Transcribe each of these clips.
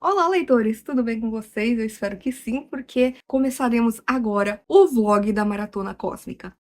Olá, leitores! Tudo bem com vocês? Eu espero que sim, porque começaremos agora o vlog da Maratona Cósmica.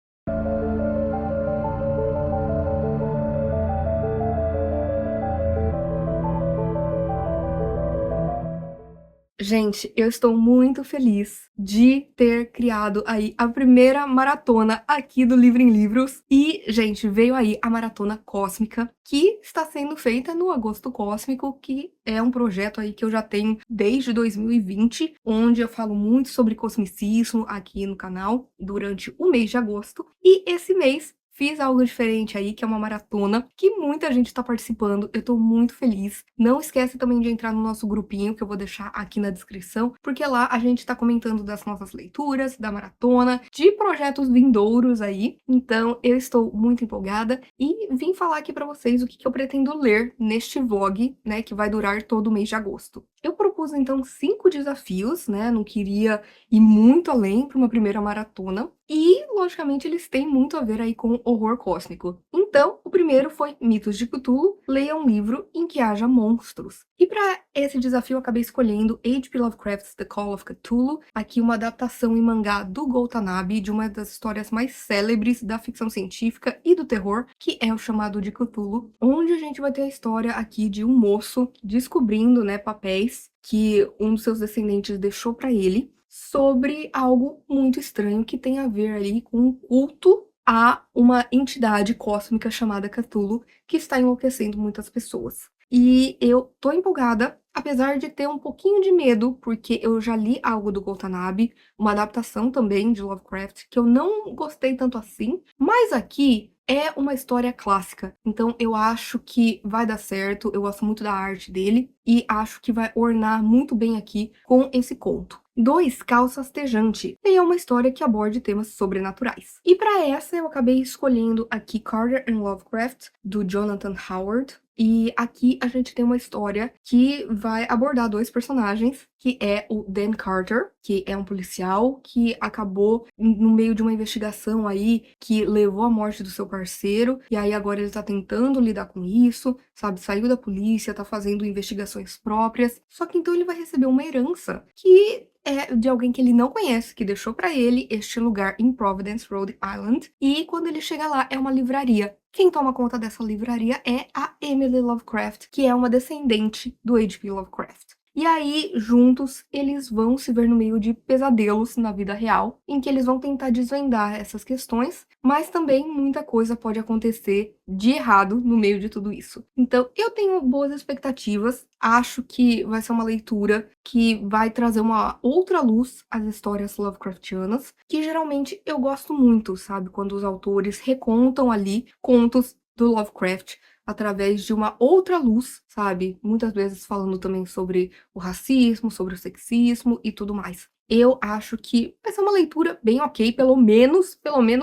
Gente, eu estou muito feliz de ter criado aí a primeira maratona aqui do Livro em Livros. E, gente, veio aí a Maratona Cósmica, que está sendo feita no Agosto Cósmico, que é um projeto aí que eu já tenho desde 2020, onde eu falo muito sobre cosmicismo aqui no canal durante o mês de agosto. E esse mês fiz algo diferente aí, que é uma maratona, que muita gente tá participando, eu tô muito feliz. Não esquece também de entrar no nosso grupinho, que eu vou deixar aqui na descrição, porque lá a gente tá comentando das nossas leituras, da maratona, de projetos vindouros aí. Então, eu estou muito empolgada e vim falar aqui pra vocês o que eu pretendo ler neste vlog, né, que vai durar todo o mês de agosto. Eu propus, então, 5 desafios, né, não queria ir muito além para uma primeira maratona, e, logicamente, eles têm muito a ver aí com horror cósmico. Então, o primeiro foi Mitos de Cthulhu, leia um livro em que haja monstros. E para esse desafio eu acabei escolhendo H.P. Lovecraft's The Call of Cthulhu, aqui uma adaptação em mangá do Go Tanabe, de uma das histórias mais célebres da ficção científica e do terror, que é o Chamado de Cthulhu, onde a gente vai ter a história aqui de um moço descobrindo, né, papéis que um dos seus descendentes deixou para ele, sobre algo muito estranho que tem a ver ali com um culto a uma entidade cósmica chamada Cthulhu, que está enlouquecendo muitas pessoas. E eu tô empolgada, apesar de ter um pouquinho de medo, porque eu já li algo do Watanabe, uma adaptação também de Lovecraft, que eu não gostei tanto assim, mas aqui é uma história clássica, então eu acho que vai dar certo, eu gosto muito da arte dele, e acho que vai ornar muito bem aqui com esse conto. 2. Calça Astejante. E é uma história que aborde temas sobrenaturais. E para essa eu acabei escolhendo aqui Carter and Lovecraft, do Jonathan Howard. E aqui a gente tem uma história que vai abordar 2 personagens, que é o Dan Carter, que é um policial que acabou no meio de uma investigação aí que levou à morte do seu parceiro, e aí agora ele tá tentando lidar com isso, sabe? Saiu da polícia, tá fazendo investigações próprias, só que então ele vai receber uma herança que é de alguém que ele não conhece, que deixou pra ele este lugar em Providence, Rhode Island, e quando ele chega lá é uma livraria. Quem toma conta dessa livraria é a Emily Lovecraft, que é uma descendente do H.P. Lovecraft. E aí, juntos, eles vão se ver no meio de pesadelos na vida real, em que eles vão tentar desvendar essas questões, mas também muita coisa pode acontecer de errado no meio de tudo isso. Então, eu tenho boas expectativas, acho que vai ser uma leitura que vai trazer uma outra luz às histórias Lovecraftianas, que geralmente eu gosto muito, sabe? Quando os autores recontam ali contos do Lovecraft através de uma outra luz, sabe? Muitas vezes falando também sobre o racismo, sobre o sexismo e tudo mais. Eu acho que vai ser uma leitura bem ok, pelo menos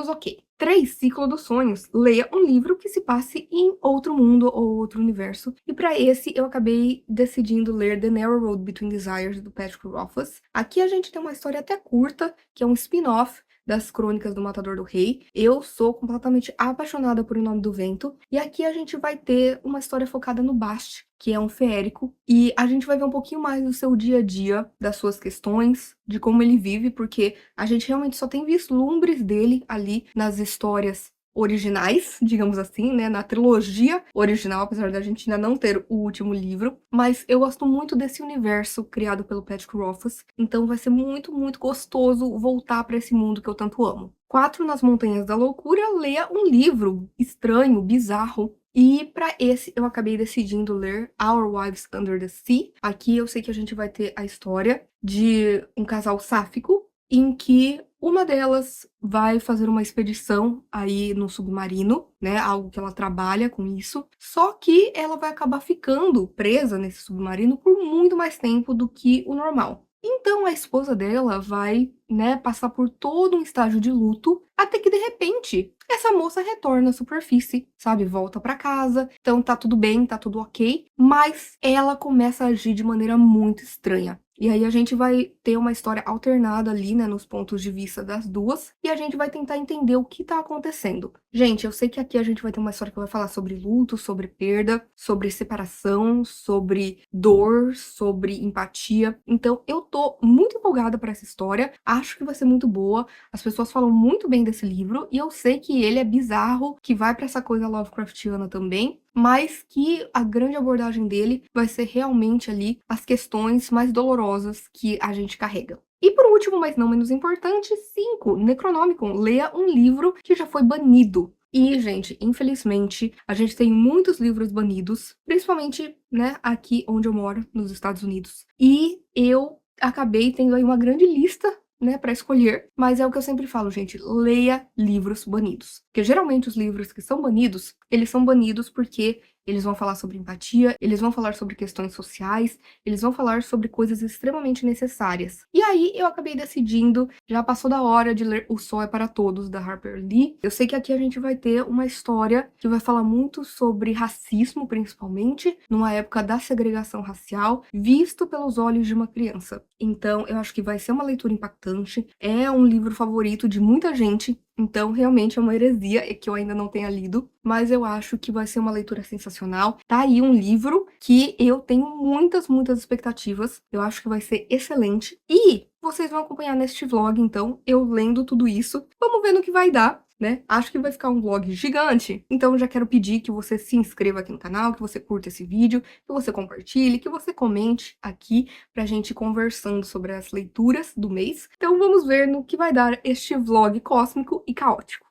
ok. 3. Ciclo dos Sonhos. Leia um livro que se passe em outro mundo ou outro universo. E para esse eu acabei decidindo ler The Narrow Road Between Desires, do Patrick Rothfuss. Aqui a gente tem uma história até curta, que é um spin-off das Crônicas do Matador do Rei. Eu sou completamente apaixonada por O Nome do Vento, e aqui a gente vai ter uma história focada no Bast, que é um feérico, e a gente vai ver um pouquinho mais do seu dia a dia, das suas questões, de como ele vive, porque a gente realmente só tem vislumbres dele ali nas histórias originais, digamos assim, né, na trilogia original, apesar da gente ainda não ter o último livro, mas eu gosto muito desse universo criado pelo Patrick Rothfuss, então vai ser muito, muito gostoso voltar para esse mundo que eu tanto amo. 4. Nas Montanhas da Loucura, leia um livro estranho, bizarro, e para esse eu acabei decidindo ler Our Wives Under the Sea. Aqui eu sei que a gente vai ter a história de um casal sáfico, em que uma delas vai fazer uma expedição aí no submarino, né, algo que ela trabalha com isso, só que ela vai acabar ficando presa nesse submarino por muito mais tempo do que o normal. Então a esposa dela vai, né, passar por todo um estágio de luto, até que de repente essa moça retorna à superfície, sabe? Volta pra casa, então tá tudo bem, tá tudo ok, mas ela começa a agir de maneira muito estranha. E aí a gente vai ter uma história alternada ali, né, nos pontos de vista das duas, e a gente vai tentar entender o que tá acontecendo. Gente, eu sei que aqui a gente vai ter uma história que vai falar sobre luto, sobre perda, sobre separação, sobre dor, sobre empatia. Então, eu tô muito empolgada pra essa história. Acho que vai ser muito boa. As pessoas falam muito bem desse livro e eu sei que ele é bizarro, que vai pra essa coisa Lovecraftiana também, mas que a grande abordagem dele vai ser realmente ali as questões mais dolorosas que a gente carrega. E por último, mas não menos importante, 5, Necronomicon. Leia um livro que já foi banido. E, gente, infelizmente, a gente tem muitos livros banidos, principalmente, né, aqui onde eu moro, nos Estados Unidos. E eu acabei tendo aí uma grande lista, né, para escolher, mas é o que eu sempre falo, gente, leia livros banidos. Porque geralmente os livros que são banidos, eles são banidos porque eles vão falar sobre empatia, eles vão falar sobre questões sociais, eles vão falar sobre coisas extremamente necessárias. E aí eu acabei decidindo, já passou da hora de ler O Sol é para Todos, da Harper Lee. Eu sei que aqui a gente vai ter uma história que vai falar muito sobre racismo, principalmente, numa época da segregação racial, visto pelos olhos de uma criança. Então, eu acho que vai ser uma leitura impactante. É um livro favorito de muita gente, então realmente é uma heresia que eu ainda não tenha lido, mas eu acho que vai ser uma leitura sensacional. Tá aí um livro que eu tenho muitas, muitas expectativas. Eu acho que vai ser excelente. E vocês vão acompanhar neste vlog, então, eu lendo tudo isso. Vamos ver no que vai dar, né? Acho que vai ficar um vlog gigante. Então, eu já quero pedir que você se inscreva aqui no canal, que você curta esse vídeo, que você compartilhe, que você comente aqui pra gente ir conversando sobre as leituras do mês. Então, vamos ver no que vai dar este vlog cósmico e caótico.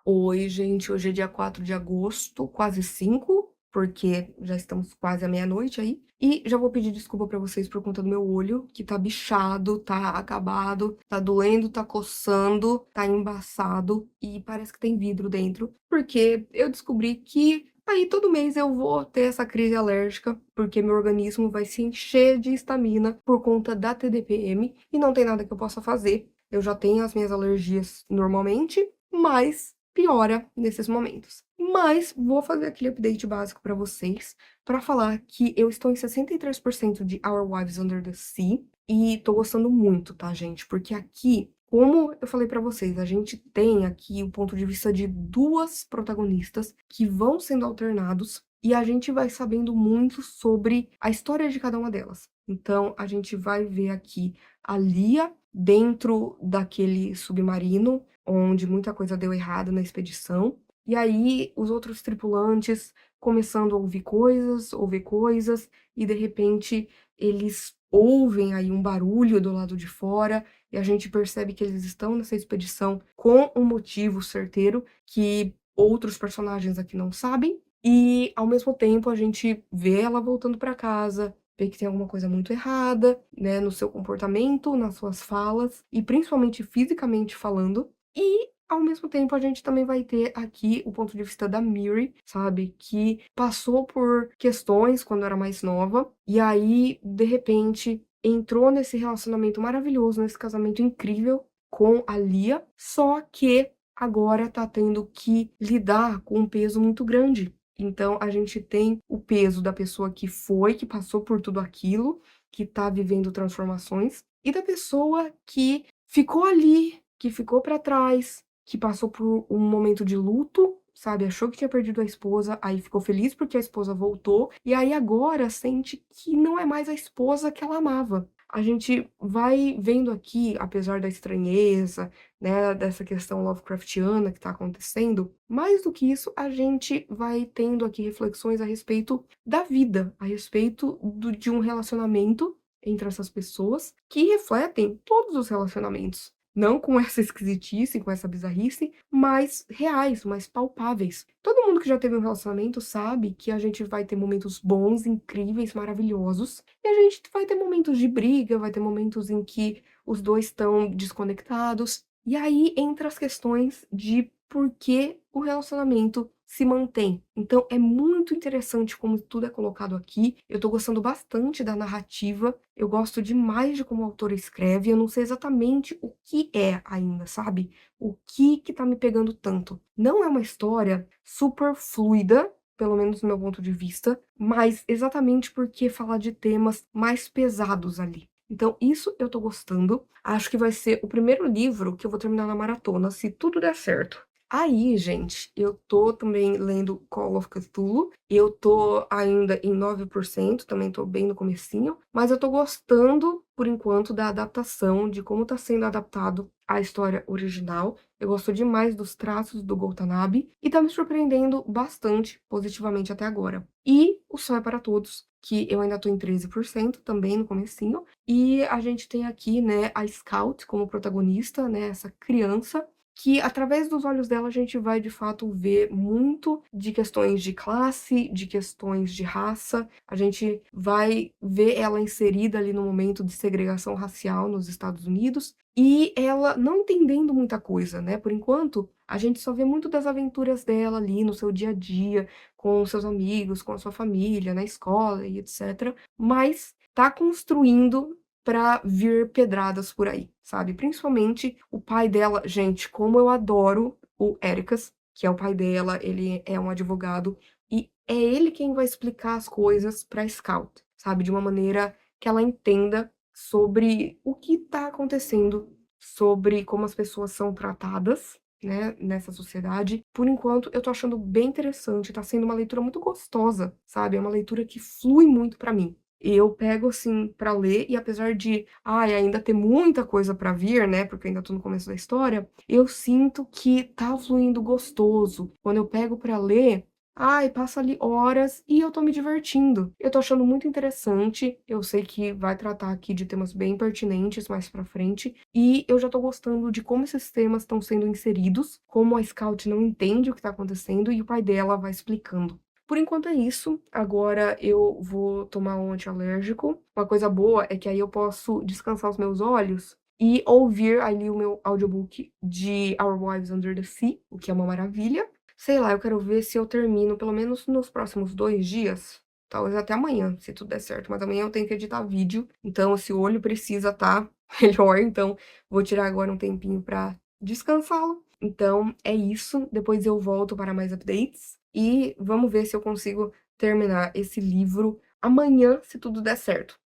Oi, gente, hoje é dia 4 de agosto, quase 5, porque já estamos quase à meia-noite aí. E já vou pedir desculpa pra vocês por conta do meu olho, que tá bichado, tá acabado, tá doendo, tá coçando, tá embaçado e parece que tem vidro dentro, porque eu descobri que aí todo mês eu vou ter essa crise alérgica, porque meu organismo vai se encher de histamina por conta da TDPM e não tem nada que eu possa fazer. Eu já tenho as minhas alergias normalmente, mas piora nesses momentos. Mas vou fazer aquele update básico para vocês, para falar que eu estou em 63% de Our Wives Under the Sea e tô gostando muito, tá, gente? Porque aqui, como eu falei para vocês, a gente tem aqui o ponto de vista de duas protagonistas que vão sendo alternados e a gente vai sabendo muito sobre a história de cada uma delas. Então, a gente vai ver aqui a Lia dentro daquele submarino onde muita coisa deu errado na expedição. E aí os outros tripulantes começando a ouvir coisas, e de repente eles ouvem aí um barulho do lado de fora, e a gente percebe que eles estão nessa expedição com um motivo certeiro que outros personagens aqui não sabem. E ao mesmo tempo a gente vê ela voltando para casa, vê que tem alguma coisa muito errada, né, no seu comportamento, nas suas falas e principalmente fisicamente falando. E ao mesmo tempo a gente também vai ter aqui o ponto de vista da Miri, sabe, que passou por questões quando era mais nova e aí de repente entrou nesse relacionamento maravilhoso, nesse casamento incrível com a Lia, só que agora tá tendo que lidar com um peso muito grande. Então a gente tem o peso da pessoa que foi, que passou por tudo aquilo, que tá vivendo transformações, e da pessoa que ficou ali, que ficou pra trás, que passou por um momento de luto, sabe, achou que tinha perdido a esposa, aí ficou feliz porque a esposa voltou, e aí agora sente que não é mais a esposa que ela amava. A gente vai vendo aqui, apesar da estranheza, né, dessa questão Lovecraftiana que tá acontecendo, mais do que isso, a gente vai tendo aqui reflexões a respeito da vida, a respeito de um relacionamento entre essas pessoas que refletem todos os relacionamentos. Não com essa esquisitice, com essa bizarrice, mas reais, mais palpáveis. Todo mundo que já teve um relacionamento sabe que a gente vai ter momentos bons, incríveis, maravilhosos, e a gente vai ter momentos de briga, vai ter momentos em que os dois estão desconectados. E aí entra as questões de por que o relacionamento se mantém. Então é muito interessante como tudo é colocado aqui. Eu tô gostando bastante da narrativa. Eu gosto demais de como a autora escreve. Eu não sei exatamente o que é ainda, sabe? O que tá me pegando tanto. Não é uma história super fluida, pelo menos no meu ponto de vista, mas exatamente porque fala de temas mais pesados ali. Então isso eu tô gostando. Acho que vai ser o primeiro livro que eu vou terminar na maratona, se tudo der certo. Aí, gente, eu tô também lendo Call of Cthulhu. Eu tô ainda em 9%, também tô bem no comecinho, mas eu tô gostando, por enquanto, da adaptação, de como tá sendo adaptado a história original. Eu gosto demais dos traços do Goltanabe e tá me surpreendendo bastante positivamente até agora. E O Sol é para Todos, que eu ainda tô em 13%, também no comecinho, e a gente tem aqui, né, a Scout como protagonista, né, essa criança que através dos olhos dela a gente vai de fato ver muito de questões de classe, de questões de raça. A gente vai ver ela inserida ali no momento de segregação racial nos Estados Unidos e ela não entendendo muita coisa, né? Por enquanto, a gente só vê muito das aventuras dela ali no seu dia a dia, com seus amigos, com a sua família, na escola e etc. Mas tá construindo pra vir pedradas por aí, sabe? Principalmente o pai dela. Gente, como eu adoro o Ericas, que é o pai dela, ele é um advogado, e é ele quem vai explicar as coisas pra Scout, sabe? De uma maneira que ela entenda sobre o que tá acontecendo, sobre como as pessoas são tratadas, né, nessa sociedade. Por enquanto, eu tô achando bem interessante, tá sendo uma leitura muito gostosa, sabe? É uma leitura que flui muito pra mim. E eu pego, assim, pra ler e apesar de, ai, ainda ter muita coisa pra vir, né, porque eu ainda tô no começo da história, eu sinto que tá fluindo gostoso. Quando eu pego pra ler, ai, passa ali horas e eu tô me divertindo. Eu tô achando muito interessante. Eu sei que vai tratar aqui de temas bem pertinentes mais pra frente. E eu já tô gostando de como esses temas estão sendo inseridos, como a Scout não entende o que tá acontecendo e o pai dela vai explicando. Por enquanto é isso. Agora eu vou tomar um antialérgico. Uma coisa boa é que aí eu posso descansar os meus olhos e ouvir ali o meu audiobook de Our Wives Under the Sea, o que é uma maravilha. Sei lá, eu quero ver se eu termino pelo menos nos próximos 2 dias. Talvez até amanhã, se tudo der certo. Mas amanhã eu tenho que editar vídeo. Então, esse olho precisa estar melhor. Então, vou tirar agora um tempinho pra descansá-lo. Então, é isso. Depois eu volto para mais updates. E vamos ver se eu consigo terminar esse livro amanhã, se tudo der certo.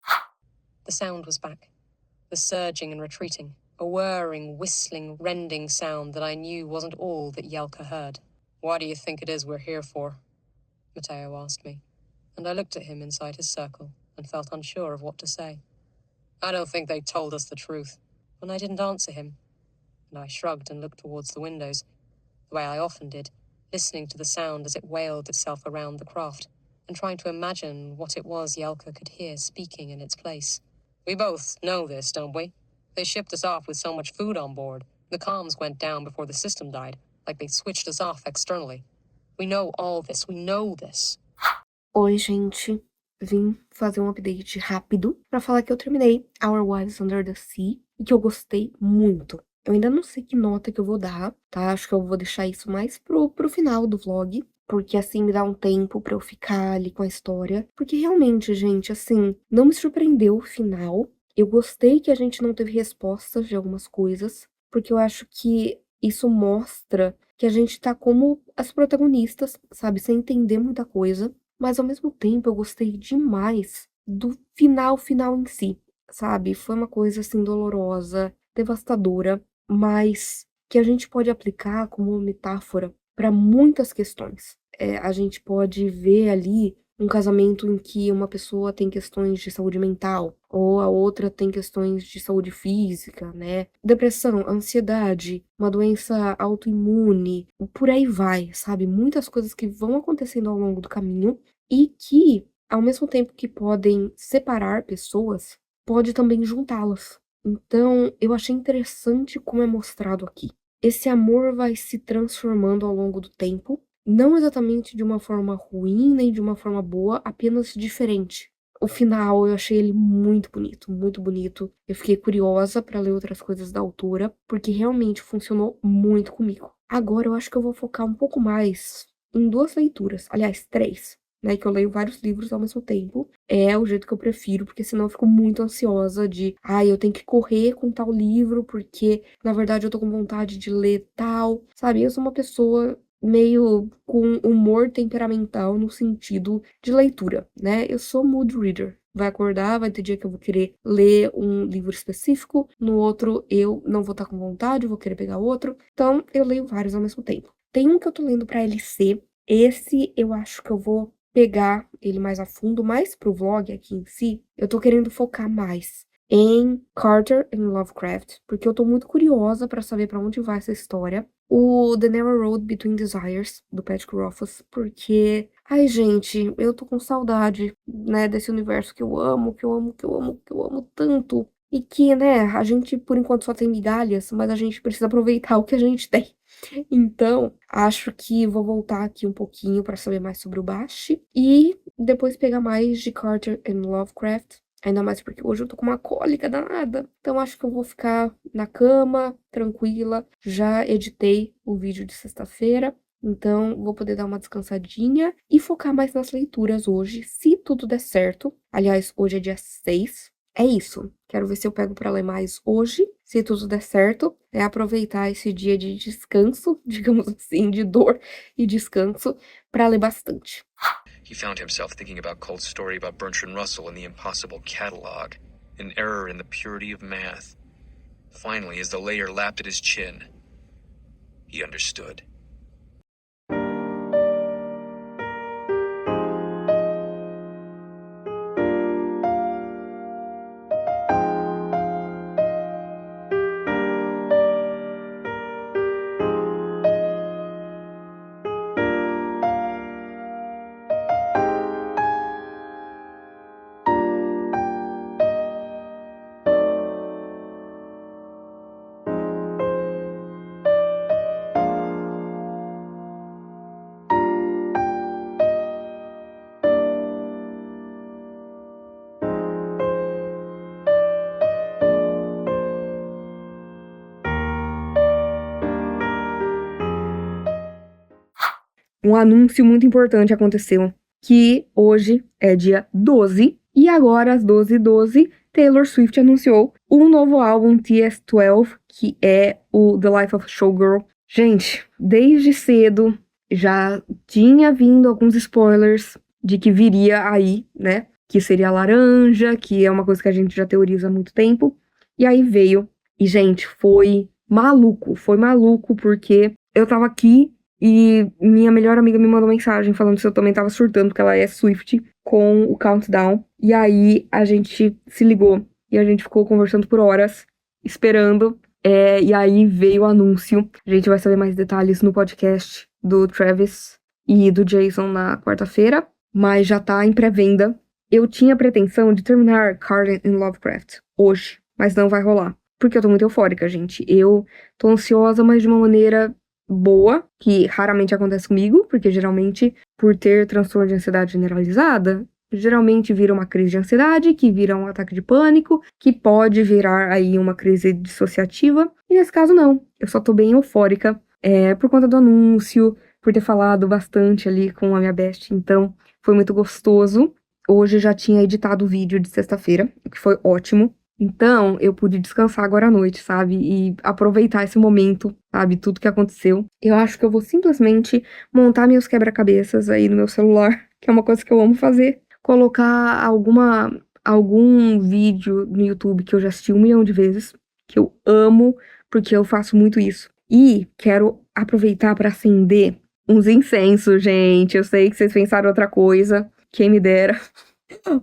The sound was back. The surging and retreating. A whirring, whistling, rending sound that I knew wasn't all that Yelka heard. What do you think it is we're here for? Matteo asked me, and I looked at him inside his circle and felt unsure of what to say. I don't think they told us the truth, and I didn't answer him. And I shrugged and looked towards the windows, the way I often did, listening to the sound as it wailed itself around the craft, and trying to imagine what it was Yelka could hear speaking in its place. We both know this, don't we? They shipped us off with so much food on board. The comms went down before the system died, like they switched us off externally. We know all this. We know this. Oi, gente. Vim fazer um update rápido pra falar que eu terminei Our Wives Under the Sea e que eu gostei muito. Eu ainda não sei que nota que eu vou dar, tá? Acho que eu vou deixar isso mais pro final do vlog, porque assim me dá um tempo pra eu ficar ali com a história. Porque realmente, gente, assim, não me surpreendeu o final. Eu gostei que a gente não teve respostas de algumas coisas, porque eu acho que isso mostra que a gente tá como as protagonistas, sabe? Sem entender muita coisa. Mas ao mesmo tempo eu gostei demais do final em si, sabe? Foi uma coisa assim dolorosa, devastadora, mas que a gente pode aplicar como uma metáfora para muitas questões. A gente pode ver ali um casamento em que uma pessoa tem questões de saúde mental, ou a outra tem questões de saúde física, né? Depressão, ansiedade, uma doença autoimune, por aí vai, sabe? Muitas coisas que vão acontecendo ao longo do caminho e que, ao mesmo tempo que podem separar pessoas, pode também juntá-las. Então, eu achei interessante como é mostrado aqui. Esse amor vai se transformando ao longo do tempo, não exatamente de uma forma ruim nem de uma forma boa, apenas diferente. O final eu achei ele muito bonito, muito bonito. Eu fiquei curiosa para ler outras coisas da autora, porque realmente funcionou muito comigo. Agora eu acho que eu vou focar um pouco mais em 2 leituras, aliás, 3, né, que eu leio vários livros ao mesmo tempo. É o jeito que eu prefiro, porque senão eu fico muito ansiosa de, ai, eu tenho que correr com tal livro, porque na verdade eu tô com vontade de ler tal, sabe? Eu sou uma pessoa meio com humor temperamental no sentido de leitura, né? Eu sou mood reader. Vai acordar, vai ter dia que eu vou querer ler um livro específico, no outro eu não vou estar com vontade, vou querer pegar outro. Então, eu leio vários ao mesmo tempo. Tem um que eu tô lendo pra LC, esse eu acho que eu vou pegar ele mais a fundo, mais pro vlog aqui em si. Eu tô querendo focar mais em Carter and Lovecraft, porque eu tô muito curiosa pra saber pra onde vai essa história. O The Narrow Road Between Desires, do Patrick Rothfuss, porque, ai gente, eu tô com saudade, né, desse universo que eu amo, que eu amo, que eu amo, que eu amo tanto. E que, né, a gente por enquanto só tem migalhas, mas a gente precisa aproveitar o que a gente tem. Então, acho que vou voltar aqui um pouquinho pra saber mais sobre o Bast e depois pegar mais de Carter and Lovecraft. Ainda mais porque hoje eu tô com uma cólica danada. Então acho que eu vou ficar na cama, tranquila. Já editei o vídeo de sexta-feira. Então vou poder dar uma descansadinha e focar mais nas leituras hoje, se tudo der certo. Aliás, hoje é dia 6. É isso. Quero ver se eu pego pra ler mais hoje, se tudo der certo. É aproveitar esse dia de descanso, digamos assim, de dor e descanso, pra ler bastante. He found himself thinking about Colt's story about Bertrand Russell and the impossible catalog, an error in the purity of math. Finally, as the layer lapped at his chin, he understood. Um anúncio muito importante aconteceu, que hoje é dia 12, e agora às 12h12, Taylor Swift anunciou um novo álbum, TS12, que é o The Life of a Showgirl. Gente, desde cedo já tinha vindo alguns spoilers de que viria aí, né? Que seria laranja, que é uma coisa que a gente já teoriza há muito tempo. E aí veio, e gente, foi maluco, porque eu tava aqui e minha melhor amiga me mandou mensagem falando se eu também tava surtando, porque ela é Swift, com o Countdown. E aí a gente se ligou e a gente ficou conversando por horas, esperando. E aí veio o anúncio. A gente vai saber mais detalhes no podcast do Travis e do Jason na quarta-feira, mas já tá em pré-venda. Eu tinha a pretensão de terminar Carter and Lovecraft hoje, mas não vai rolar. Porque eu tô muito eufórica, gente. Eu tô ansiosa, mas de uma maneira boa, que raramente acontece comigo, porque geralmente, por ter transtorno de ansiedade generalizada, geralmente vira uma crise de ansiedade, que vira um ataque de pânico, que pode virar aí uma crise dissociativa, e nesse caso não. Eu só tô bem eufórica, por conta do anúncio, por ter falado bastante ali com a minha best, então foi muito gostoso. Hoje eu já tinha editado o vídeo de sexta-feira, o que foi ótimo. Então, eu pude descansar agora à noite, sabe? E aproveitar esse momento, sabe? Tudo que aconteceu. Eu acho que eu vou simplesmente montar meus quebra-cabeças aí no meu celular, que é uma coisa que eu amo fazer. Colocar algum vídeo no YouTube que eu já assisti 1 milhão de vezes, que eu amo, porque eu faço muito isso. E quero aproveitar para acender uns incensos, gente. Eu sei que vocês pensaram outra coisa, quem me dera.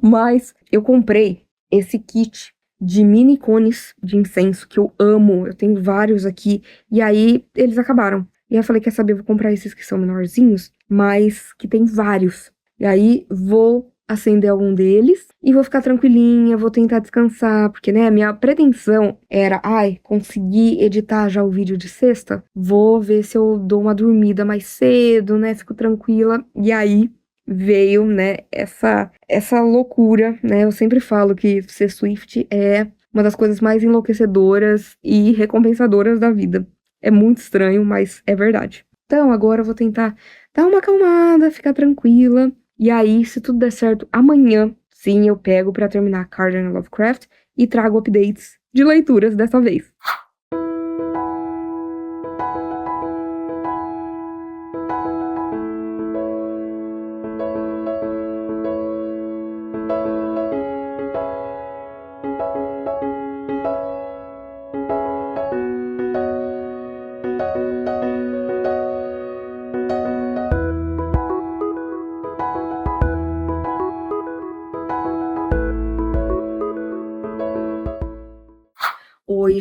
Mas eu comprei esse kit de mini cones de incenso, que eu amo, eu tenho vários aqui, e aí eles acabaram. E aí eu falei, quer saber, eu vou comprar esses que são menorzinhos, mas que tem vários. E aí vou acender algum deles e vou ficar tranquilinha, vou tentar descansar, porque, né, minha pretensão era, conseguir editar já o vídeo de sexta, vou ver se eu dou uma dormida mais cedo, né, fico tranquila, e aí veio, né, essa loucura, né? Eu sempre falo que ser Swift é uma das coisas mais enlouquecedoras e recompensadoras da vida. É muito estranho, mas é verdade. Então, agora eu vou tentar dar uma acalmada, ficar tranquila. E aí, se tudo der certo, amanhã, sim, eu pego pra terminar Carter and Lovecraft e trago updates de leituras dessa vez.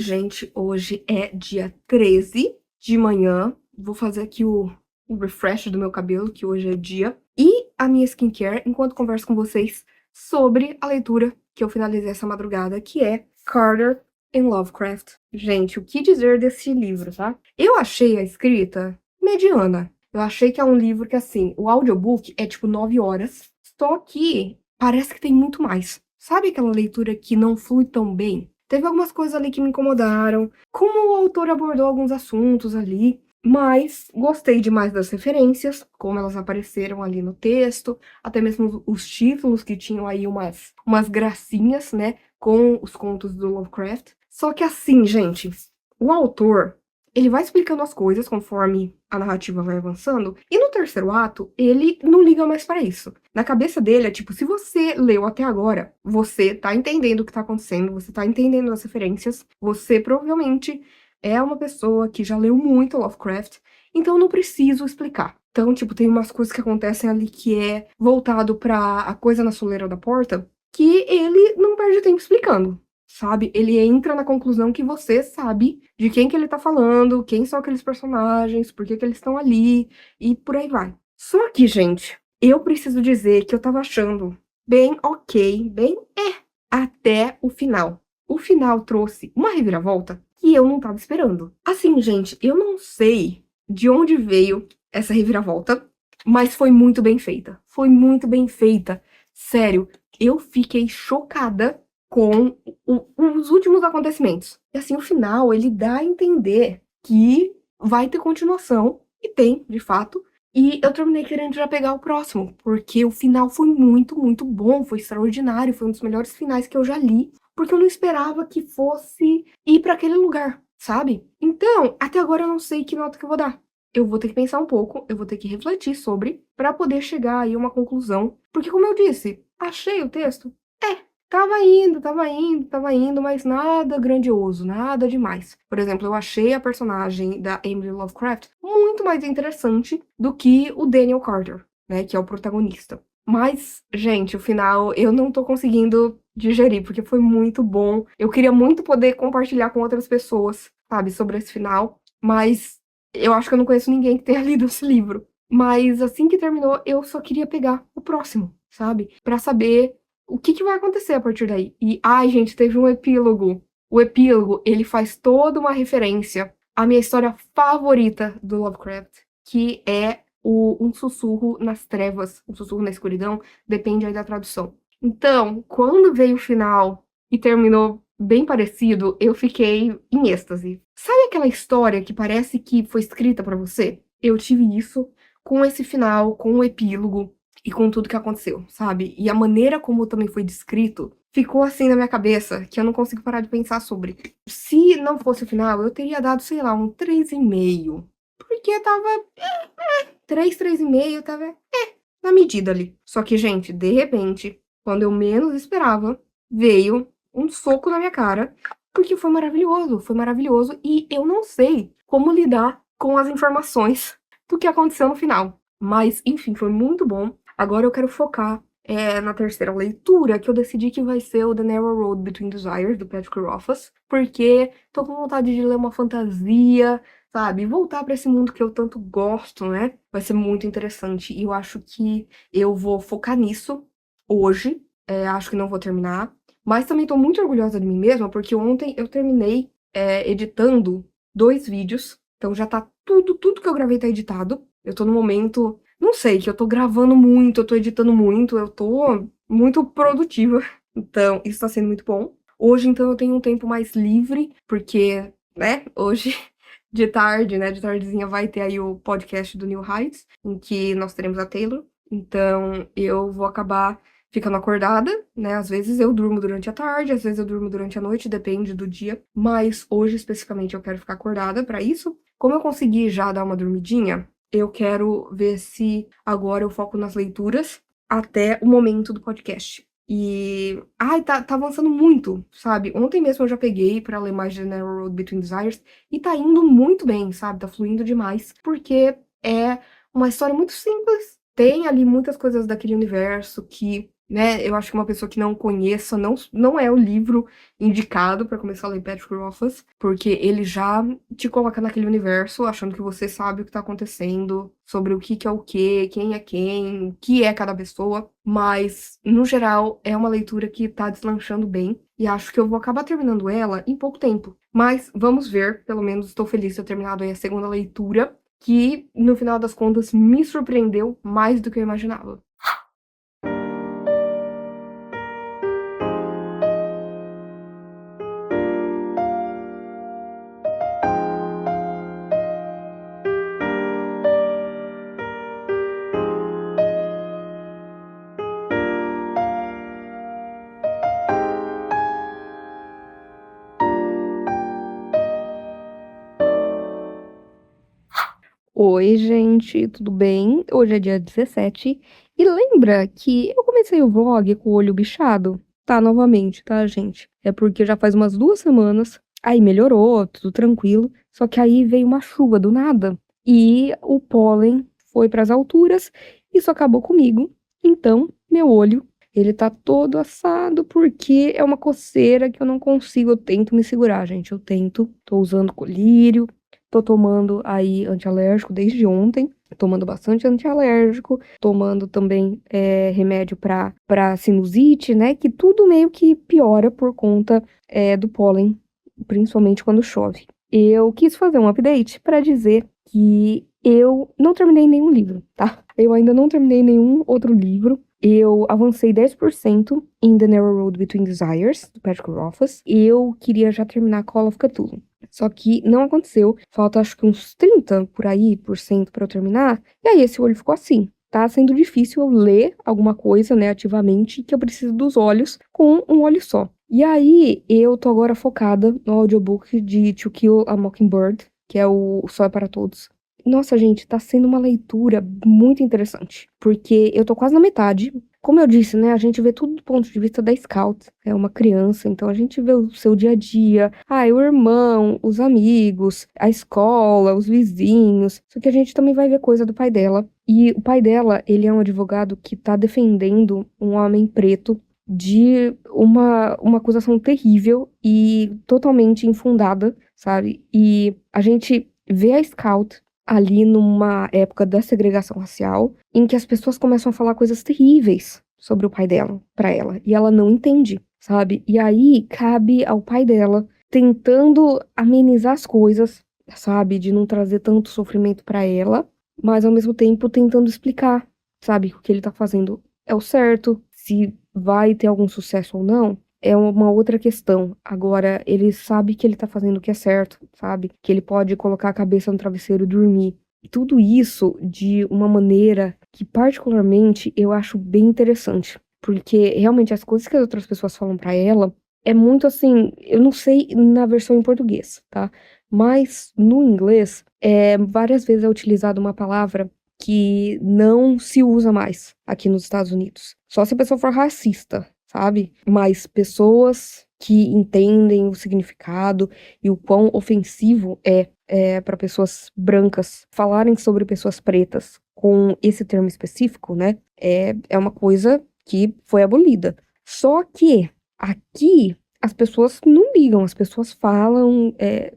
gente, hoje é dia 13 de manhã. Vou fazer aqui o refresh do meu cabelo, que hoje é dia. E a minha skincare, enquanto converso com vocês sobre a leitura que eu finalizei essa madrugada, que é Carter and Lovecraft. Gente, o que dizer desse livro, tá? Eu achei a escrita mediana. Eu achei que é um livro que, assim, o audiobook é tipo 9 horas, só que parece que tem muito mais. Sabe aquela leitura que não flui tão bem? Teve algumas coisas ali que me incomodaram, como o autor abordou alguns assuntos ali, mas gostei demais das referências, como elas apareceram ali no texto, até mesmo os títulos que tinham aí umas gracinhas, né, com os contos do Lovecraft. Só que assim, gente, o autor, ele vai explicando as coisas conforme a narrativa vai avançando, e no terceiro ato, ele não liga mais pra isso. Na cabeça dele é tipo, se você leu até agora, você tá entendendo o que tá acontecendo, você tá entendendo as referências, você provavelmente é uma pessoa que já leu muito Lovecraft, então eu não preciso explicar. Então, tipo, tem umas coisas que acontecem ali que é voltado pra a coisa na soleira da porta, que ele não perde tempo explicando. Sabe? Ele entra na conclusão que você sabe de quem que ele tá falando, quem são aqueles personagens, por que que eles estão ali, e por aí vai. Só que, gente, eu preciso dizer que eu tava achando bem ok, até o final. O final trouxe uma reviravolta que eu não tava esperando. Assim, gente, eu não sei de onde veio essa reviravolta, mas foi muito bem feita. Foi muito bem feita. Sério, eu fiquei chocada com os últimos acontecimentos. E assim, o final, ele dá a entender que vai ter continuação, e tem, de fato, e eu terminei querendo já pegar o próximo, porque o final foi muito, muito bom, foi extraordinário, foi um dos melhores finais que eu já li, porque eu não esperava que fosse ir pra aquele lugar, sabe? Então, até agora eu não sei que nota que eu vou dar. Eu vou ter que pensar um pouco, eu vou ter que refletir sobre, pra poder chegar aí a uma conclusão, porque como eu disse, achei o texto, tava indo, mas nada grandioso, nada demais. Por exemplo, eu achei a personagem da Emily Lovecraft muito mais interessante do que o Daniel Carter, né, que é o protagonista. Mas, gente, o final eu não tô conseguindo digerir, porque foi muito bom. Eu queria muito poder compartilhar com outras pessoas, sabe, sobre esse final, mas eu acho que eu não conheço ninguém que tenha lido esse livro. Mas assim que terminou, eu só queria pegar o próximo, sabe? Pra saber o que vai acontecer a partir daí. E, ai, gente, teve um epílogo. O epílogo, ele faz toda uma referência à minha história favorita do Lovecraft, que é Um Sussurro nas Trevas, Um Sussurro na Escuridão, depende aí da tradução. Então, quando veio o final e terminou bem parecido, eu fiquei em êxtase. Sabe aquela história que parece que foi escrita pra você? Eu tive isso com esse final, com o epílogo e com tudo que aconteceu, sabe? E a maneira como também foi descrito ficou assim na minha cabeça que eu não consigo parar de pensar sobre. Se não fosse o final, eu teria dado, sei lá, um 3,5. Porque tava 3,5, tava na medida ali. Só que, gente, de repente, quando eu menos esperava, veio um soco na minha cara, porque foi maravilhoso, e eu não sei como lidar com as informações do que aconteceu no final. Mas, enfim, foi muito bom. Agora eu quero focar na terceira leitura, que eu decidi que vai ser o The Narrow Road Between Desires, do Patrick Rothfuss, porque tô com vontade de ler uma fantasia, sabe? Voltar pra esse mundo que eu tanto gosto, né? Vai ser muito interessante. E eu acho que eu vou focar nisso hoje. Acho que não vou terminar. Mas também tô muito orgulhosa de mim mesma, porque ontem eu terminei editando 2 vídeos. Então já tá tudo que eu gravei tá editado. Eu tô no momento, não sei, que eu tô gravando muito, eu tô editando muito, eu tô muito produtiva. Então, isso tá sendo muito bom. Hoje, então, eu tenho um tempo mais livre, porque, né, hoje de tarde, né, de tardezinha vai ter aí o podcast do New Heights, em que nós teremos a Taylor. Então, eu vou acabar ficando acordada, né? Às vezes eu durmo durante a tarde, às vezes eu durmo durante a noite, depende do dia. Mas hoje, especificamente, eu quero ficar acordada pra isso. Como eu consegui já dar uma dormidinha, eu quero ver se agora eu foco nas leituras até o momento do podcast. E, ai, tá avançando muito, sabe? Ontem mesmo eu já peguei pra ler mais The Narrow Road Between Desires e tá indo muito bem, sabe? Tá fluindo demais, porque é uma história muito simples. Tem ali muitas coisas daquele universo que né, eu acho que uma pessoa que não conheça, não é o livro indicado pra começar a ler Patrick Rothfuss, porque ele já te coloca naquele universo, achando que você sabe o que tá acontecendo, sobre o que é o quem, o que é cada pessoa, mas, no geral, é uma leitura que tá deslanchando bem, e acho que eu vou acabar terminando ela em pouco tempo. Mas vamos ver, pelo menos estou feliz de ter terminado aí a segunda leitura, que, no final das contas, me surpreendeu mais do que eu imaginava. Oi, gente, tudo bem? Hoje é dia 17 e lembra que eu comecei o vlog com o olho bichado? Tá, novamente, tá, gente? É porque já faz umas 2 semanas, aí melhorou, tudo tranquilo, só que aí veio uma chuva do nada e o pólen foi pras alturas e isso acabou comigo. Então, meu olho, ele tá todo assado porque é uma coceira que eu não consigo, eu tento me segurar, gente, eu tento, tô usando colírio. Tô tomando aí antialérgico desde ontem, tomando bastante antialérgico, tomando também remédio pra sinusite, né? Que tudo meio que piora por conta do pólen, principalmente quando chove. Eu quis fazer um update pra dizer que eu não terminei nenhum livro, tá? Eu ainda não terminei nenhum outro livro. Eu avancei 10% em The Narrow Road Between Desires, do Patrick Rothfuss. Eu queria já terminar Call of Cthulhu. Só que não aconteceu. Falta acho que uns 30 por aí, por cento pra eu terminar. E aí esse olho ficou assim. Tá sendo difícil eu ler alguma coisa, né, ativamente, que eu preciso dos olhos com um olho só. E aí eu tô agora focada no audiobook de To Kill a Mockingbird, que é o Só é para Todos. Nossa, gente, tá sendo uma leitura muito interessante, porque eu tô quase na metade. Como eu disse, né, a gente vê tudo do ponto de vista da Scout, é uma criança, então a gente vê o seu dia a dia, o irmão, os amigos, a escola, os vizinhos, só que a gente também vai ver coisa do pai dela. E o pai dela, ele é um advogado que tá defendendo um homem preto de uma acusação terrível e totalmente infundada, sabe? E a gente vê a Scout ali numa época da segregação racial, em que as pessoas começam a falar coisas terríveis sobre o pai dela, pra ela, e ela não entende, sabe? E aí cabe ao pai dela tentando amenizar as coisas, sabe? De não trazer tanto sofrimento pra ela, mas ao mesmo tempo tentando explicar, sabe? Que o que ele tá fazendo é o certo, se vai ter algum sucesso ou não. É uma outra questão. Agora, ele sabe que ele tá fazendo o que é certo, sabe? Que ele pode colocar a cabeça no travesseiro e dormir. E tudo isso de uma maneira que, particularmente, eu acho bem interessante. Porque, realmente, as coisas que as outras pessoas falam pra ela é muito assim. Eu não sei na versão em português, tá? Mas no inglês, várias vezes é utilizada uma palavra que não se usa mais aqui nos Estados Unidos. Só se a pessoa for racista, sabe? Mas pessoas que entendem o significado e o quão ofensivo é para pessoas brancas falarem sobre pessoas pretas com esse termo específico, né? É uma coisa que foi abolida. Só que aqui as pessoas não ligam, as pessoas falam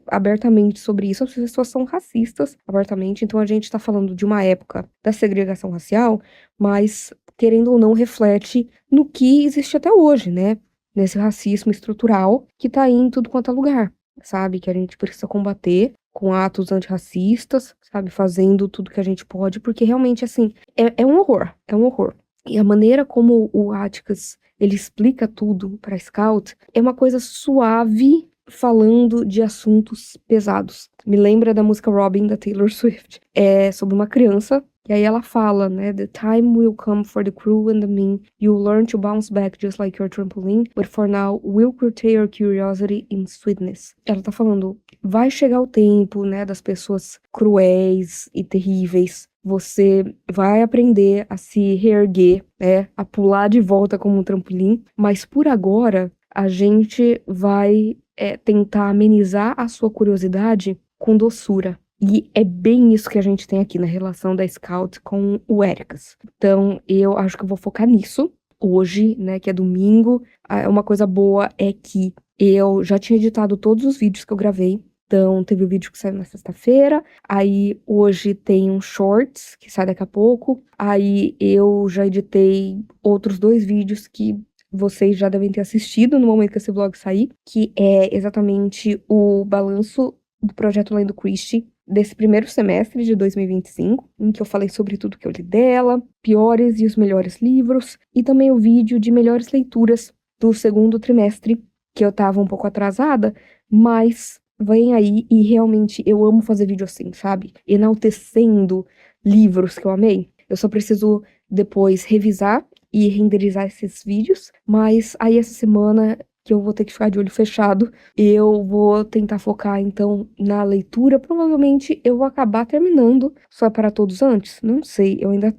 abertamente sobre isso, as pessoas são racistas abertamente, então a gente tá falando de uma época da segregação racial, mas, querendo ou não, reflete no que existe até hoje, né? Nesse racismo estrutural que tá aí em tudo quanto é lugar, sabe? Que a gente precisa combater com atos antirracistas, sabe? Fazendo tudo que a gente pode, porque realmente, assim, é um horror, é um horror. E a maneira como o Atticus, ele explica tudo pra Scout é uma coisa suave, falando de assuntos pesados. Me lembra da música Robin, da Taylor Swift. É sobre uma criança, e aí ela fala, né? The time will come for the cruel and the mean. You'll learn to bounce back just like your trampoline. But for now, we'll curtail your curiosity in sweetness. Ela tá falando, vai chegar o tempo, né? Das pessoas cruéis e terríveis. Você vai aprender a se reerguer, né? A pular de volta como um trampolim. Mas por agora, a gente vai tentar amenizar a sua curiosidade com doçura. E é bem isso que a gente tem aqui na relação da Scout com o Ericas. Então, eu acho que eu vou focar nisso. hoje, né, que é domingo. Uma coisa boa é que eu já tinha editado todos os vídeos que eu gravei. Então, teve o vídeo que saiu na sexta-feira, aí hoje tem um shorts que sai daqui a pouco, aí eu já editei outros 2 vídeos que vocês já devem ter assistido no momento que esse vlog sair, que é exatamente o balanço do projeto Lendo Christie, desse primeiro semestre de 2025, em que eu falei sobre tudo que eu li dela, piores e os melhores livros, e também o vídeo de melhores leituras do segundo trimestre, que eu tava um pouco atrasada, mas vem aí e realmente eu amo fazer vídeo assim, sabe? Enaltecendo livros que eu amei. Eu só preciso depois revisar e renderizar esses vídeos, mas aí essa semana que eu vou ter que ficar de olho fechado, eu vou tentar focar então na leitura. Provavelmente eu vou acabar terminando Só é para Todos antes, não sei, eu ainda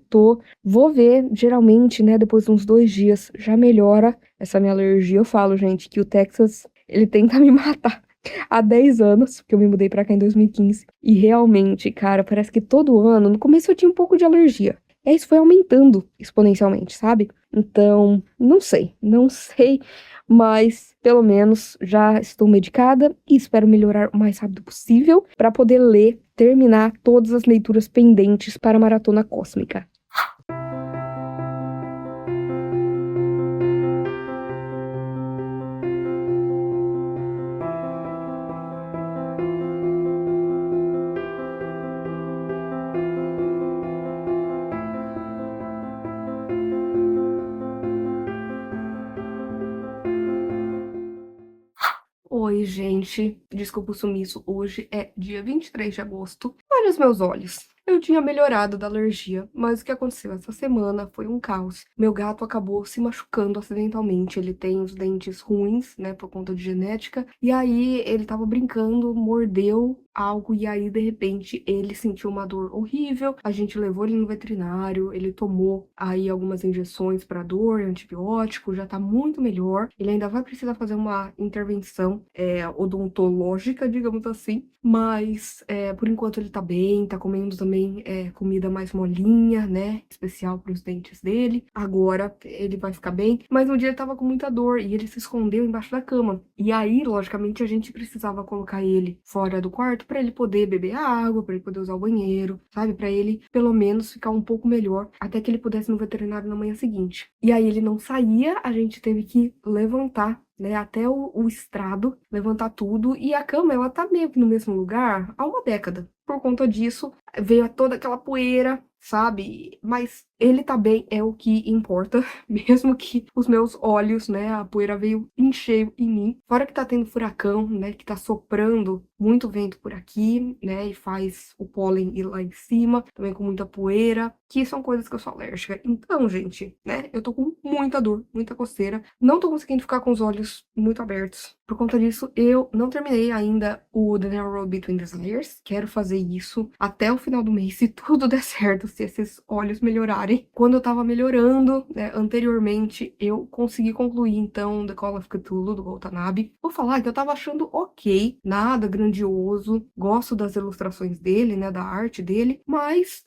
vou ver, geralmente, né, depois de uns 2 dias já melhora essa minha alergia. Eu falo, gente, que o Texas, ele tenta me matar há 10 anos, porque eu me mudei pra cá em 2015, e realmente, cara, parece que todo ano, no começo eu tinha um pouco de alergia, e aí isso foi aumentando exponencialmente, sabe? Então, não sei, mas pelo menos já estou medicada e espero melhorar o mais rápido possível para poder terminar todas as leituras pendentes para a Maratona Cósmica. Oi, gente. Desculpa o sumiço. Hoje é dia 23 de agosto. Olha os meus olhos. Eu tinha melhorado da alergia, mas o que aconteceu essa semana foi um caos. Meu gato acabou se machucando acidentalmente. Ele tem os dentes ruins, né, por conta de genética. E aí ele tava brincando, mordeu algo e aí de repente ele sentiu uma dor horrível. A gente levou ele no veterinário, ele tomou aí algumas injeções para dor, antibiótico, já tá muito melhor. Ele ainda vai precisar fazer uma intervenção odontológica, digamos assim, mas por enquanto ele tá bem, tá comendo também comida mais molinha, né, especial para os dentes dele. Agora ele vai ficar bem, mas um dia ele tava com muita dor e ele se escondeu embaixo da cama. E aí, logicamente, a gente precisava colocar ele fora do quarto para ele poder beber água, para ele poder usar o banheiro, sabe, para ele pelo menos ficar um pouco melhor até que ele pudesse ir no veterinário na manhã seguinte. E aí ele não saía, a gente teve que levantar, né, até o estrado, levantar tudo, e a cama, ela tá meio que no mesmo lugar há uma década. Por conta disso, veio toda aquela poeira, sabe? Mas ele tá bem, é o que importa, mesmo que os meus olhos, né, a poeira veio em cheio em mim. Fora que tá tendo furacão, né, que tá soprando muito vento por aqui, né, e faz o pólen ir lá em cima, também com muita poeira, que são coisas que eu sou alérgica. Então, gente, né, eu tô com muita dor, muita coceira, não tô conseguindo ficar com os olhos muito abertos. Por conta disso, eu não terminei ainda o The Narrow Road Between Desires. Quero fazer isso até o final do mês, se tudo der certo, se esses olhos melhorarem. Quando eu tava melhorando, né, anteriormente, eu consegui concluir, então, The Call of Cthulhu, do Watanabe. Vou falar que eu tava achando ok, nada grandioso, gosto das ilustrações dele, né, da arte dele, mas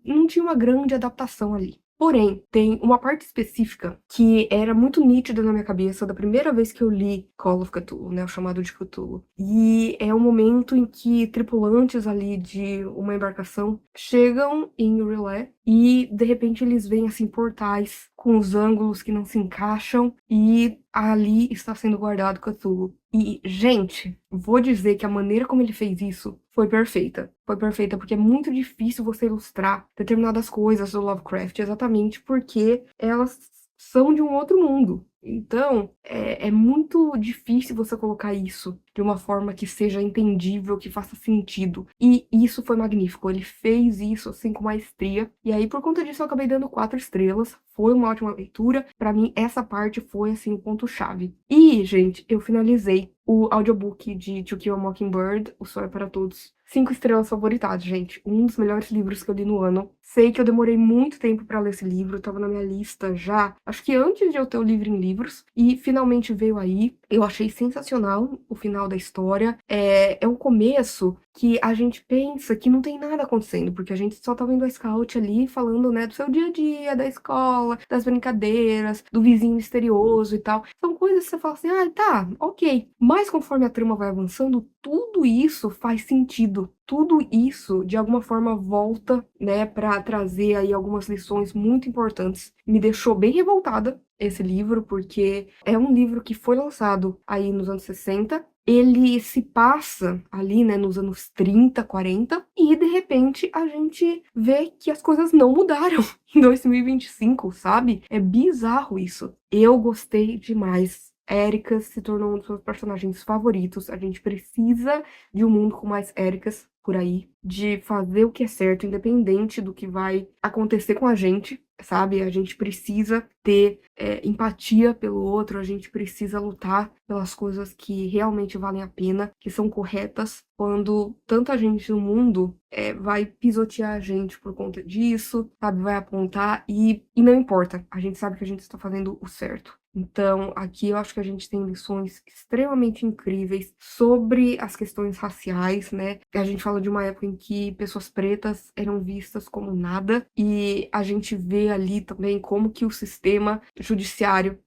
não tinha uma grande adaptação ali. Porém, tem uma parte específica que era muito nítida na minha cabeça da primeira vez que eu li Call of Cthulhu, né, o chamado de Cthulhu. E é um momento em que tripulantes ali de uma embarcação chegam em Rilé e, de repente, eles veem, assim, portais com os ângulos que não se encaixam e ali está sendo guardado Cthulhu. E, gente, vou dizer que a maneira como ele fez isso foi perfeita. Foi perfeita porque é muito difícil você ilustrar determinadas coisas do Lovecraft, exatamente porque elas são de um outro mundo. Então, é muito difícil você colocar isso de uma forma que seja entendível, que faça sentido. E isso foi magnífico. Ele fez isso, assim, com maestria. E aí, por conta disso, eu acabei dando 4 estrelas. Foi uma ótima leitura. Pra mim, essa parte foi, assim, o ponto-chave. E, gente, eu finalizei o audiobook de To Kill a Mockingbird, O Sol é para Todos. 5 estrelas favoritadas, gente. Um dos melhores livros que eu li no ano. Sei que eu demorei muito tempo pra ler esse livro. Tava na minha lista já. Acho que antes de eu ter o livro em livro, livros e finalmente veio aí. Eu achei sensacional o final da história. É um começo que a gente pensa que não tem nada acontecendo, porque a gente só tá vendo a Scout ali falando, né, do seu dia a dia, da escola, das brincadeiras, do vizinho misterioso e tal. São coisas que você fala assim, ah, tá, ok. Mas conforme a trama vai avançando, tudo isso faz sentido. Tudo isso, de alguma forma, volta, né, pra trazer aí algumas lições muito importantes. Me deixou bem revoltada esse livro, porque é um livro que foi lançado aí nos anos 60, ele se passa ali, né, nos anos 30, 40, e de repente a gente vê que as coisas não mudaram em 2025, sabe? É bizarro isso. Eu gostei demais. Erika se tornou um dos meus personagens favoritos. A gente precisa de um mundo com mais Ericas por aí, de fazer o que é certo, independente do que vai acontecer com a gente, sabe? A gente precisa ter empatia pelo outro, a gente precisa lutar pelas coisas que realmente valem a pena, que são corretas, quando tanta gente no mundo vai pisotear a gente por conta disso, sabe? Vai apontar e não importa, a gente sabe que a gente está fazendo o certo. Então, aqui eu acho que a gente tem lições extremamente incríveis sobre as questões raciais, né? A gente fala de uma época em que pessoas pretas eram vistas como nada, e a gente vê ali também como que o sistema judiciário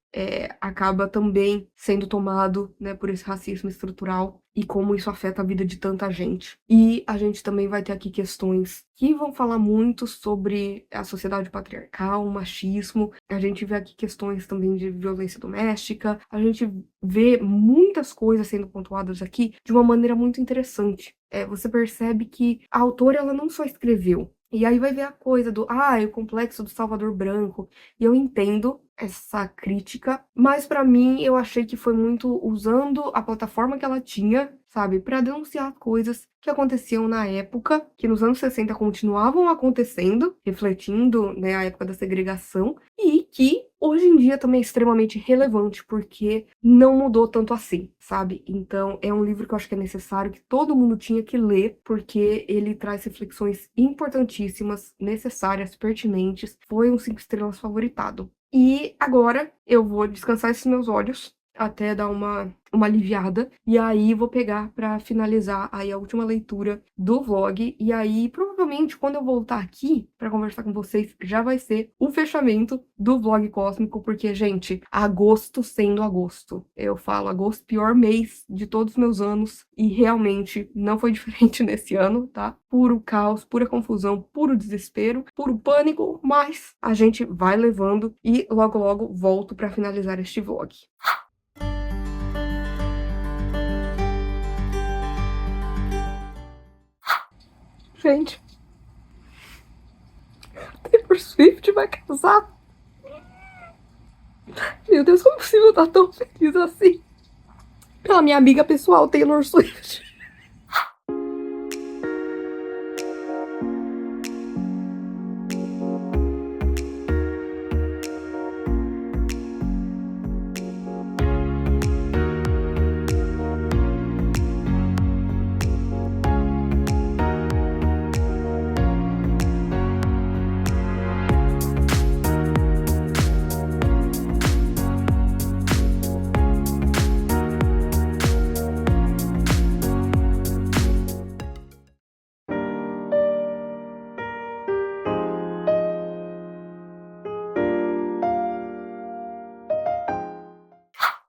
acaba também sendo tomado, né, por esse racismo estrutural e como isso afeta a vida de tanta gente. E a gente também vai ter aqui questões que vão falar muito sobre a sociedade patriarcal, o machismo. A gente vê aqui questões também de violência doméstica. A gente vê muitas coisas sendo pontuadas aqui de uma maneira muito interessante. Você percebe que a autora, ela não só escreveu, e aí vai ver a coisa do, o complexo do Salvador Branco. E eu entendo essa crítica, mas pra mim eu achei que foi muito usando a plataforma que ela tinha, sabe, pra denunciar coisas que aconteciam na época, que nos anos 60 continuavam acontecendo, refletindo, né, a época da segregação, e que hoje em dia também é extremamente relevante, porque não mudou tanto assim, sabe? Então é um livro que eu acho que é necessário, que todo mundo tinha que ler, porque ele traz reflexões importantíssimas, necessárias, pertinentes. Foi um 5 estrelas favoritado. E agora eu vou descansar esses meus olhos até dar uma aliviada, e aí vou pegar pra finalizar aí a última leitura do vlog, e aí provavelmente quando eu voltar aqui pra conversar com vocês já vai ser o fechamento do vlog cósmico, porque, gente, agosto sendo agosto, eu falo agosto, pior mês de todos os meus anos, e realmente não foi diferente nesse ano, tá? Puro caos, pura confusão, puro desespero, puro pânico, mas a gente vai levando e logo logo volto pra finalizar este vlog. Gente, Taylor Swift vai casar. Meu Deus, como é possível estar tão feliz assim? Pela minha amiga pessoal, Taylor Swift.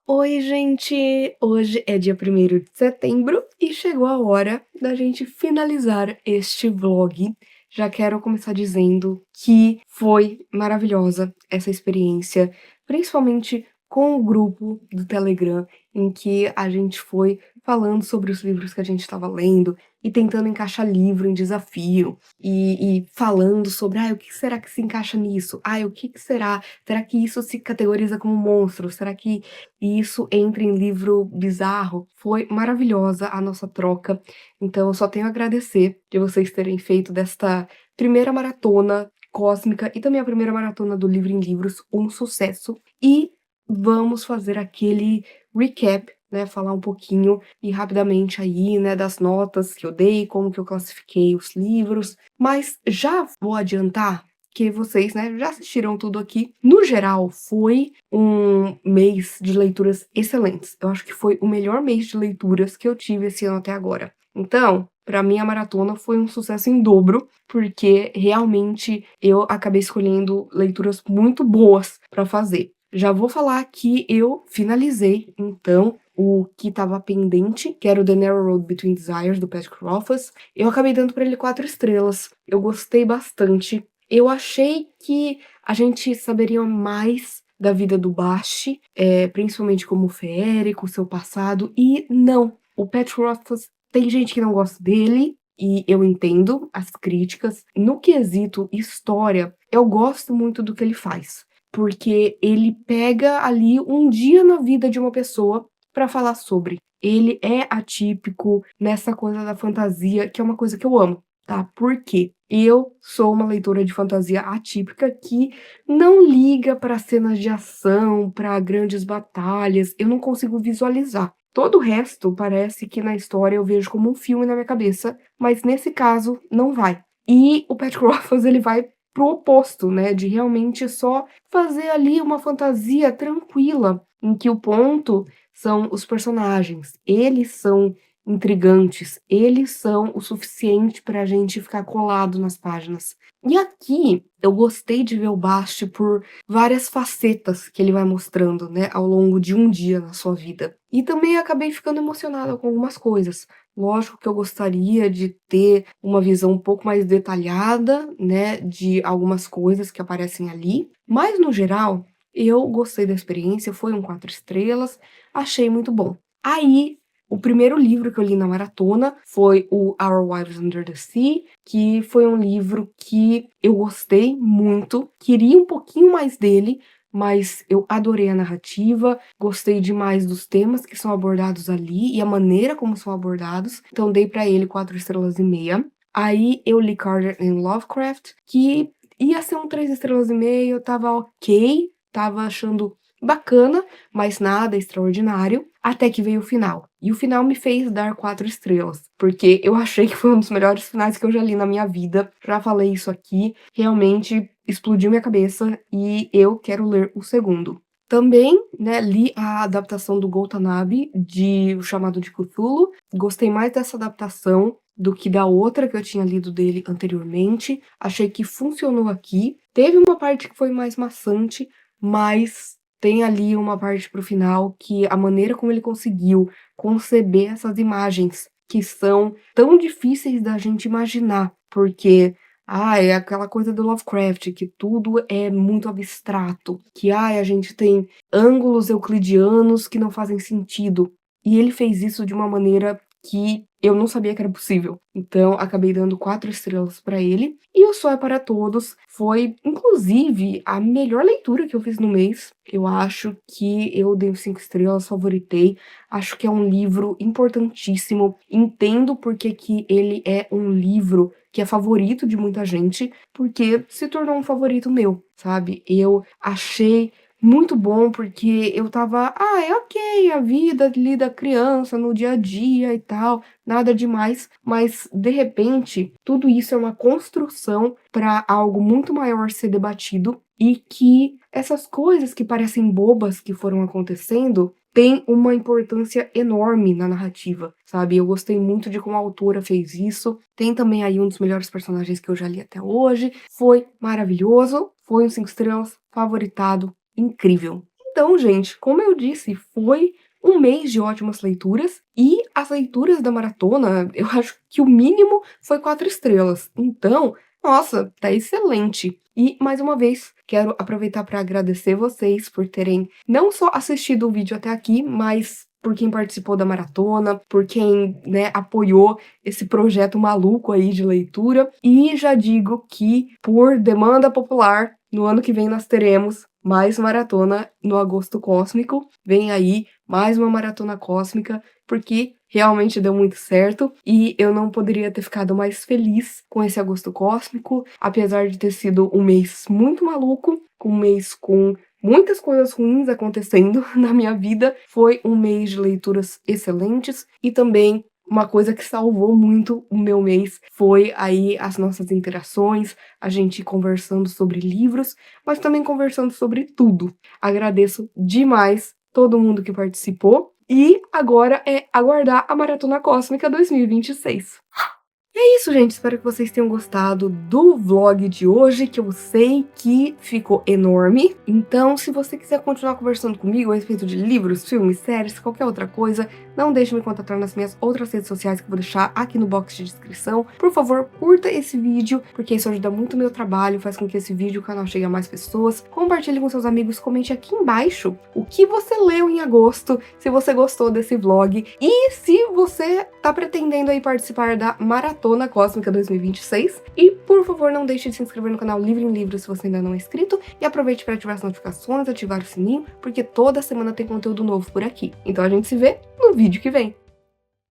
Oi, gente! Hoje é dia 1º de setembro e chegou a hora da gente finalizar este vlog. Já quero começar dizendo que foi maravilhosa essa experiência, principalmente com o grupo do Telegram, em que a gente foi falando sobre os livros que a gente estava lendo e tentando encaixar livro em desafio, e falando sobre, o que será que se encaixa nisso? O que será? Será que isso se categoriza como monstro? Será que isso entra em livro bizarro? Foi maravilhosa a nossa troca, então eu só tenho a agradecer de vocês terem feito desta primeira maratona cósmica e também a primeira maratona do Livro em Livros um sucesso. E vamos fazer aquele recap, né, falar um pouquinho e rapidamente aí, né, das notas que eu dei, como que eu classifiquei os livros, mas já vou adiantar que vocês, né, já assistiram tudo aqui. No geral, foi um mês de leituras excelentes. Eu acho que foi o melhor mês de leituras que eu tive esse ano até agora. Então, pra mim a maratona foi um sucesso em dobro, porque realmente eu acabei escolhendo leituras muito boas pra fazer. Já vou falar que eu finalizei, então, o que estava pendente, que era o The Narrow Road Between Desires, do Patrick Rothfuss. Eu acabei dando pra ele 4 estrelas. Eu gostei bastante. Eu achei que a gente saberia mais da vida do Basti, principalmente como feérico, seu passado, e não. O Patrick Rothfuss, tem gente que não gosta dele, e eu entendo as críticas. No quesito história, eu gosto muito do que ele faz, porque ele pega ali um dia na vida de uma pessoa pra falar sobre. Ele é atípico nessa coisa da fantasia, que é uma coisa que eu amo, tá? Por quê? Eu sou uma leitora de fantasia atípica que não liga pra cenas de ação, pra grandes batalhas, eu não consigo visualizar. Todo o resto parece que na história eu vejo como um filme na minha cabeça, mas nesse caso não vai. E o Patrick Rothfuss, ele vai pro oposto, né, de realmente só fazer ali uma fantasia tranquila, em que o ponto são os personagens. Eles são intrigantes, eles são o suficiente pra gente ficar colado nas páginas. E aqui eu gostei de ver o Basti por várias facetas que ele vai mostrando, né, ao longo de um dia na sua vida. E também acabei ficando emocionada com algumas coisas. Lógico que eu gostaria de ter uma visão um pouco mais detalhada, né, de algumas coisas que aparecem ali, mas no geral eu gostei da experiência, foi um 4 estrelas, achei muito bom. Aí, o primeiro livro que eu li na maratona foi o Our Wives Under the Sea, que foi um livro que eu gostei muito, queria um pouquinho mais dele, mas eu adorei a narrativa, gostei demais dos temas que são abordados ali e a maneira como são abordados, então dei pra ele 4 estrelas e meia. Aí eu li Carter and Lovecraft, que ia ser um 3 estrelas e meia, eu estava ok, estava achando bacana, mas nada extraordinário, até que veio o final. E o final me fez dar 4 estrelas, porque eu achei que foi um dos melhores finais que eu já li na minha vida. Já falei isso aqui, realmente explodiu minha cabeça e eu quero ler o segundo. Também, né, li a adaptação do Goltanabe, de O Chamado de Cthulhu. Gostei mais dessa adaptação do que da outra que eu tinha lido dele anteriormente. Achei que funcionou aqui. Teve uma parte que foi mais maçante, mas tem ali uma parte pro final que a maneira como ele conseguiu conceber essas imagens que são tão difíceis da gente imaginar, porque é aquela coisa do Lovecraft, que tudo é muito abstrato, que a gente tem ângulos euclidianos que não fazem sentido. E ele fez isso de uma maneira que eu não sabia que era possível. Então, acabei dando 4 estrelas pra ele. E O Sol é para Todos foi, inclusive, a melhor leitura que eu fiz no mês. Eu acho que eu dei 5 estrelas, favoritei. Acho que é um livro importantíssimo. Entendo porque que ele é um livro que é favorito de muita gente, porque se tornou um favorito meu, sabe? Eu achei muito bom, porque eu estava, é ok, a vida ali da criança no dia a dia e tal, nada demais, mas de repente tudo isso é uma construção para algo muito maior ser debatido e que essas coisas que parecem bobas que foram acontecendo têm uma importância enorme na narrativa, sabe? Eu gostei muito de como a autora fez isso. Tem também aí um dos melhores personagens que eu já li até hoje. Foi maravilhoso, foi um 5 estrelas, favoritado, incrível. Então, gente, como eu disse, foi um mês de ótimas leituras e as leituras da maratona, eu acho que o mínimo foi 4 estrelas. Então, nossa, tá excelente. E, mais uma vez, quero aproveitar para agradecer vocês por terem não só assistido o vídeo até aqui, mas por quem participou da maratona, por quem, né, apoiou esse projeto maluco aí de leitura. E já digo que, por demanda popular, no ano que vem nós teremos mais maratona no Agosto Cósmico. Vem aí mais uma maratona cósmica, porque realmente deu muito certo e eu não poderia ter ficado mais feliz com esse Agosto Cósmico, apesar de ter sido um mês muito maluco, um mês com muitas coisas ruins acontecendo na minha vida. Foi um mês de leituras excelentes e também uma coisa que salvou muito o meu mês foi aí as nossas interações, a gente conversando sobre livros, mas também conversando sobre tudo. Agradeço demais todo mundo que participou e agora é aguardar a Maratona Cósmica 2026. É isso, gente. Espero que vocês tenham gostado do vlog de hoje, que eu sei que ficou enorme. Então, se você quiser continuar conversando comigo a respeito de livros, filmes, séries, qualquer outra coisa, não deixe de me contatar nas minhas outras redes sociais que eu vou deixar aqui no box de descrição. Por favor, curta esse vídeo, porque isso ajuda muito o meu trabalho, faz com que esse vídeo, o canal, chegue a mais pessoas. Compartilhe com seus amigos, comente aqui embaixo o que você leu em agosto, se você gostou desse vlog e se você tá pretendendo aí participar da Maratona Cósmica 2026. E, por favor, não deixe de se inscrever no canal Livre em Livro se você ainda não é inscrito. E aproveite para ativar as notificações, ativar o sininho, porque toda semana tem conteúdo novo por aqui. Então a gente se vê no vídeo que vem.